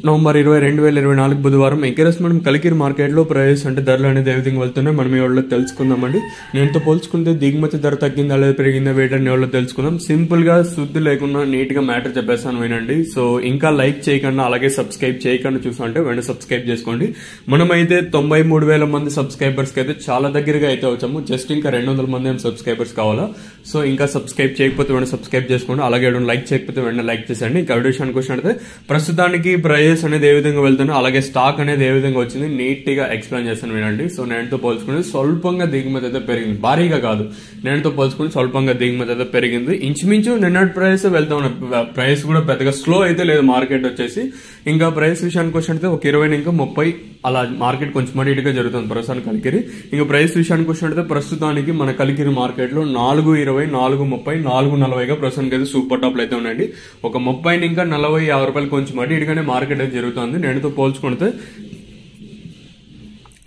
November 20, 2024 బుధవారం acres మనం కలికిరి మార్కెట్లో ప్రైస్ అంటే ధరలు అనేది ఏ విధంగా వెళ్తున్నాయి మనం ఈ వాళ్ళలో తెలుసుకుందామండి. నేనుతో పోల్చుకుంటే దిగుమతి ధర తగ్గిందా లేదా పెరిగిందా వేటని వాళ్ళలో తెలుసుకుందాం. సింపుల్ గా శుద్ధి లేకుండా నీట్ గా మ్యాటర్ చెప్పేస్తాను వినండి. సో ఇంకా లైక్ చేయకుండా అలాగే సబ్స్క్రైబ్ చేయకుండా చూస్తుంటే వెంటనే సబ్స్క్రైబ్ చేసుకోండి. మనమైతే 93,000 మంది సబ్స్క్రైబర్స్ కి అయితే చాలా దగ్గరగా అయితే వచ్చాము. జస్ట్ ఇంకా 200 మంది సబ్స్క్రైబర్స్ కావాలా. సో ఇంకా సబ్స్క్రైబ్ చేయకపోతే వెంటనే సబ్స్క్రైబ్ చేసుకోండి. అలాగే లైక్ చేయకపోతే వెంటనే లైక్ చేసేయండి. ఇంకా విషయానికి వచ్చినట్లయితే ప్రస్తుతానికి ప్రైస్ అనేది ఏ విధంగా వెళ్తుందో అలాగే స్టాక్ అనేది ఏ విధంగా వచ్చింది నీట్ గా ఎక్స్ప్లెయిన్ చేస్తాను వినండి. సో నేనుతో పోల్చుకుంటే స్వల్పంగా దిగుమతి అయితే పెరిగింది, భారీగా కాదు. నేనుతో పోల్చుకుంటే స్వల్పంగా దిగుమతి అయితే పెరిగింది. ఇంచుమించు నిన్నటి ప్రైస్ వెళ్తా ఉన్న ప్రైస్ కూడా పెద్దగా స్లో అయితే లేదు మార్కెట్ వచ్చేసి. ఇంకా ప్రైస్ విషయానికి వచ్చినట్లయితే ఒక 20 ఇంకా 30 అలా మార్కెట్ కొంచెం అడిగా జరుగుతుంది ప్రస్తుతానికి కలికిరి. ఇంకా ప్రైస్ విషయానికి వచ్చినట్లయితే ప్రస్తుతానికి మన కలికిరి మార్కెట్ లో 4.20, 4.30, 4.40గా ప్రస్తుతానికి అయితే సూపర్ టాప్లు అయితే ఉన్నాయండి. ఒక 30 ఇంకా 40, 50 రూపాయలు కొంచెం అడిగానే మార్కెట్ అయితే జరుగుతుంది. నేనుతో పోల్చుకుంటే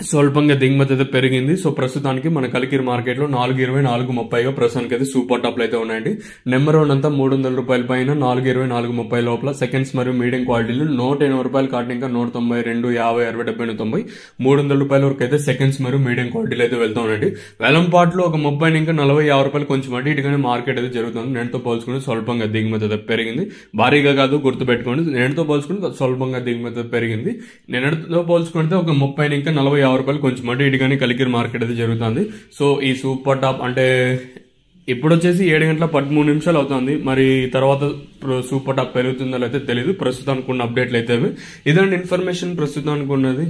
స్వల్పంగా దిగుమతి అయితే పెరిగింది. సో ప్రస్తుతానికి మన కలికిరి మార్కెట్ లో 4.20, 4.30గా ప్రస్తుతానికి అయితే సూపర్ టాప్లు అయితే ఉన్నాయండి. నెంబర్ 1 అంతా 300 రూపాయల పైన 4.20, 4.30 లోపల. సెకండ్స్ మరియు మీడియం క్వాలిటీలు 180 రూపాయలు కాటన్ ఇంకా 192, 50, 60, 70, 90, 300 రూపాయల వరకు అయితే సెకండ్స్ మరియు మీడియం క్వాలిటీలు అయితే వెళ్తా ఉన్నాయండి. వేలం పాటలో ఒక 30 ఇంకా 40, 50 రూపాయలు కొంచెం ఇటుగానే మార్కెట్ అయితే జరుగుతుంది. నేనుతో పోల్చుకుంటే స్వల్పంగా దిగుమతి అయితే పెరిగింది, భారీగా కాదు గుర్తుపెట్టుకోండి. నేనుతో పోల్చుకుంటే స్వల్పంగా దిగుమతి అయితే పెరిగింది. నేనుతో పోల్చుకుంటే ఒక 30 ఇంకా 40, 50 రూపాయలు కొంచెం ఇటుగానే కలికిరి మార్కెట్ అయితే జరుగుతుంది. సో ఈ సూపర్ టాప్ అంటే ఇప్పుడు వచ్చేసి 7:13 అవుతుంది. మరి తర్వాత సూపర్ టాప్ పెరుగుతుందో అయితే తెలియదు. ప్రస్తుతానికి ఉన్న అప్డేట్లు అయితే ఇదండి ఇన్ఫర్మేషన్ ప్రస్తుతానికి ఉన్నది.